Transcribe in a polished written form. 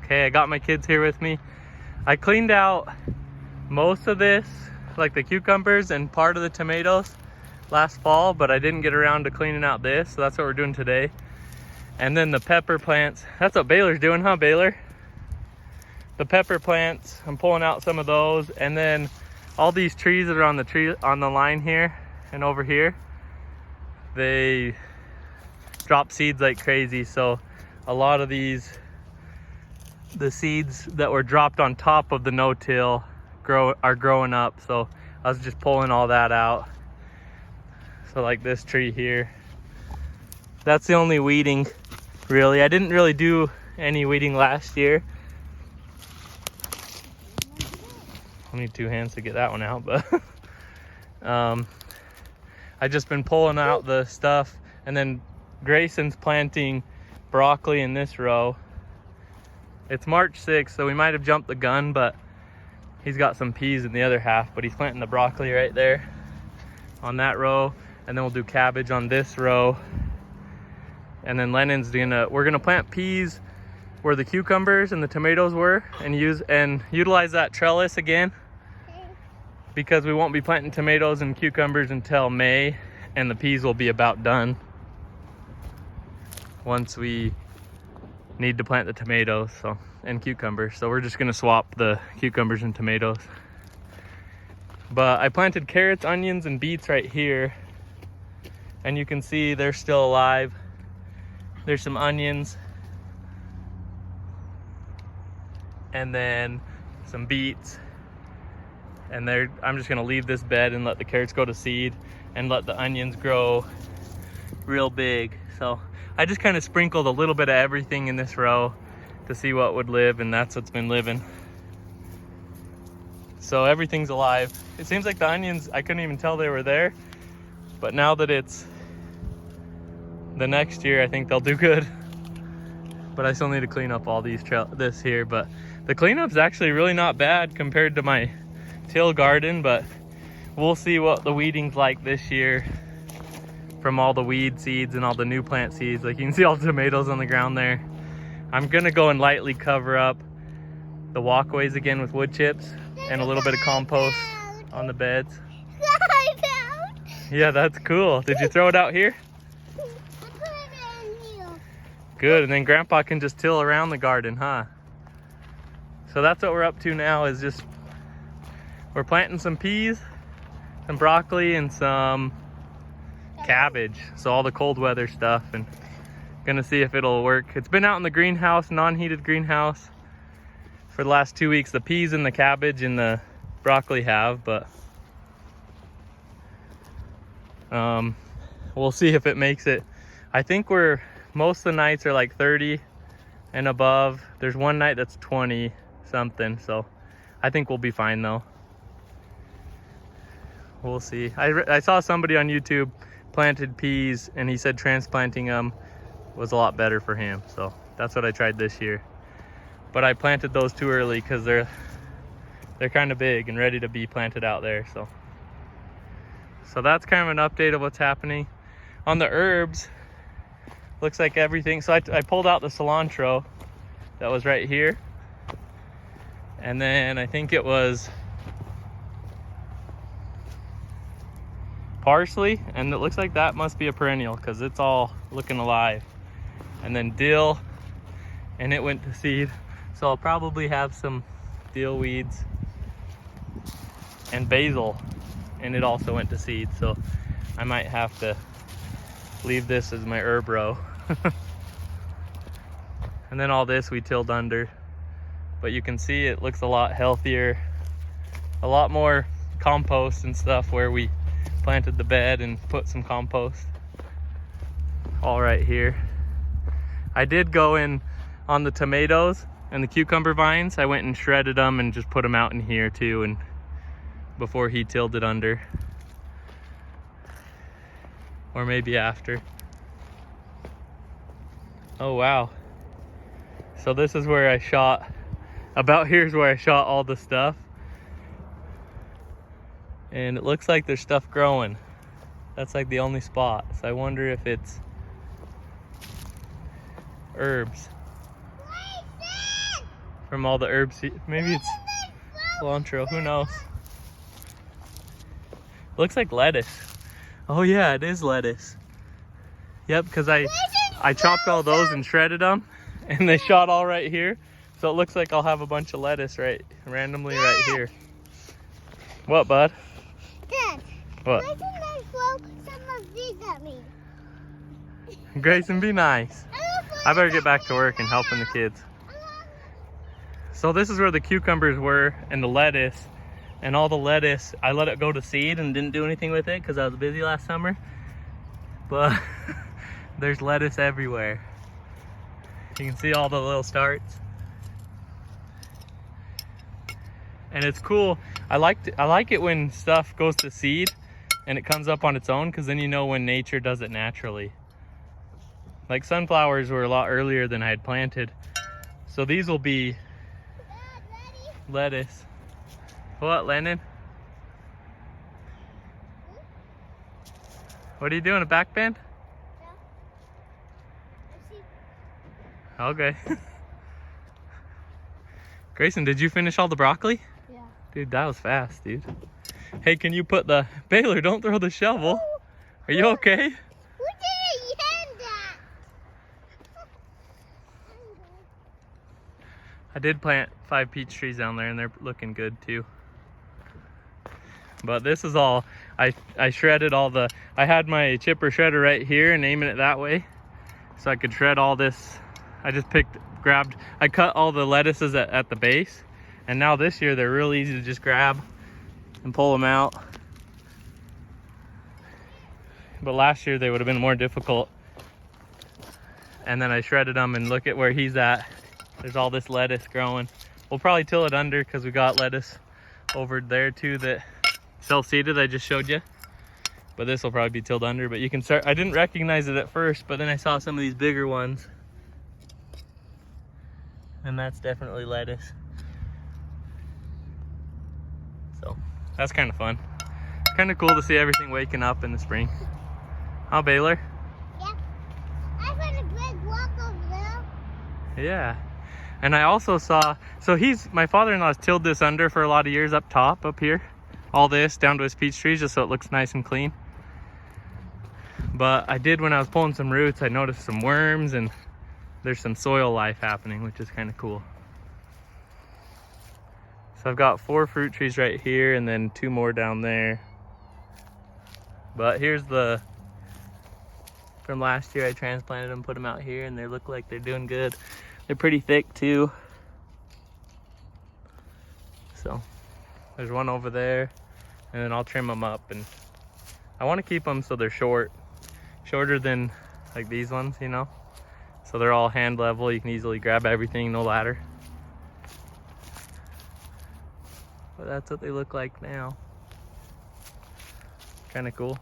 Okay, I got my kids here with me. I cleaned out most of this, like the cucumbers and part of the tomatoes last fall, but I didn't get around to cleaning out this, so that's what we're doing today. And then the pepper plants, that's what Baylor's doing, huh, Baylor? The pepper plants, I'm pulling out some of those, and then all these trees that are on the line here and over here, they drop seeds like crazy. So a lot of the seeds that were dropped on top of the no-till are growing up. So I was just pulling all that out. So like this tree here, that's the only weeding really. I didn't really do any weeding last year. I need 2 hands to get that one out, but I just been pulling out the stuff. And then Grayson's planting broccoli in this row. It's March 6th, so we might have jumped the gun, but he's got some peas in the other half, but he's planting the broccoli right there on that row. And then we'll do cabbage on this row. And then Lennon's we're gonna plant peas where the cucumbers and the tomatoes were, and utilize that trellis again, because we won't be planting tomatoes and cucumbers until May, and the peas will be about done once we need to plant the tomatoes and cucumbers. So we're just gonna swap the cucumbers and tomatoes. But I planted carrots, onions, and beets right here, and you can see they're still alive. There's some onions, and then some beets, and I'm just gonna leave this bed and let the carrots go to seed and let the onions grow real big. So I just kind of sprinkled a little bit of everything in this row to see what would live, and that's what's been living. So everything's alive. It seems like the onions, I couldn't even tell they were there, but now that it's the next year, I think they'll do good. But I still need to clean up all this here, but the cleanup's actually really not bad compared to my till garden. But we'll see what the weeding's like this year from all the weed seeds and all the new plant seeds. Like you can see all the tomatoes on the ground there. I'm gonna go and lightly cover up the walkways again with wood chips and a little bit of compost on the beds. Yeah, that's cool. Did you throw it out here? Good, and then Grandpa can just till around the garden, huh? So that's what we're up to now, is just we're planting some peas, some broccoli, and some cabbage. So all the cold weather stuff, and gonna see if it'll work. It's been out in the greenhouse, non-heated greenhouse, for the last 2 weeks. The peas and the cabbage and the broccoli have, but we'll see if it makes it. I think most of the nights are like 30 and above. There's one night that's 20 something, so I think we'll be fine though. We'll see. I saw somebody on YouTube planted peas, and he said transplanting them was a lot better for him, so that's what I tried this year. But I planted those too early because they're kind of big and ready to be planted out there. So that's kind of an update of what's happening on the herbs. Looks like everything. So I pulled out the cilantro that was right here, and then I think it was parsley, and it looks like that must be a perennial because it's all looking alive. And then dill, and it went to seed. So I'll probably have some dill weeds, and basil, and it also went to seed. So I might have to leave this as my herb row. And then all this we tilled under, but you can see it looks a lot healthier, a lot more compost and stuff where we planted the bed and put some compost all right here. I did go in on the tomatoes and the cucumber vines. I went and shredded them and just put them out in here too, and before he tilled it under, or maybe after. Oh wow. So this is where I shot, here's where I shot all the stuff. And it looks like there's stuff growing. That's like the only spot. So I wonder if it's herbs. from all the herb seed. Maybe it's cilantro, who knows? Looks like lettuce. Oh yeah, it is lettuce. Yep, because I chopped all those and shredded them, and they shot all right here. So it looks like I'll have a bunch of lettuce randomly right here. What, bud? Dad, what? why didn't I throw some of these at me? Grayson, be nice. I better get back to work and helping the kids. So this is where the cucumbers were and the lettuce. And all the lettuce, I let it go to seed and didn't do anything with it because I was busy last summer. But there's lettuce everywhere. You can see all the little starts. And it's cool. I like it when stuff goes to seed and it comes up on its own, because then you know when nature does it naturally. Like sunflowers were a lot earlier than I had planted. So these will be lettuce. What, Lennon? What are you doing, a back bend? Yeah. Okay. Grayson, did you finish all the broccoli? Yeah. Dude, that was fast, dude. Hey, can you put the... Baylor, don't throw the shovel. Are you okay? Who did hand that? I did plant 5 peach trees down there and they're looking good too. But this is all, I shredded all the, I had my chipper shredder right here and aiming it that way so I could shred all this. I just I cut all the lettuces at the base, and now this year they're real easy to just grab and pull them out. But last year they would have been more difficult. And then I shredded them, and look at where he's at. There's all this lettuce growing. We'll probably till it under because we got lettuce over there too that self-seeded I just showed you. But this will probably be tilled under, but you can start. I didn't recognize it at first, but then I saw some of these bigger ones. And that's definitely lettuce. So that's kind of fun. It's kind of cool to see everything waking up in the spring. Huh, Baylor? Yeah. I found a big rock over there. Yeah. And I also saw, so my father-in-law's tilled this under for a lot of years up top, up here. All this down to his peach trees just so it looks nice and clean. But I did, when I was pulling some roots, I noticed some worms and there's some soil life happening, which is kind of cool. So I've got 4 fruit trees right here and then 2 more down there. But here's from last year I transplanted them, put them out here, and they look like they're doing good. They're pretty thick too. So there's one over there, and then I'll trim them up, and I want to keep them so they're shorter than like these ones, you know, so they're all hand level. You can easily grab everything, no ladder. But that's what they look like now. Kind of cool.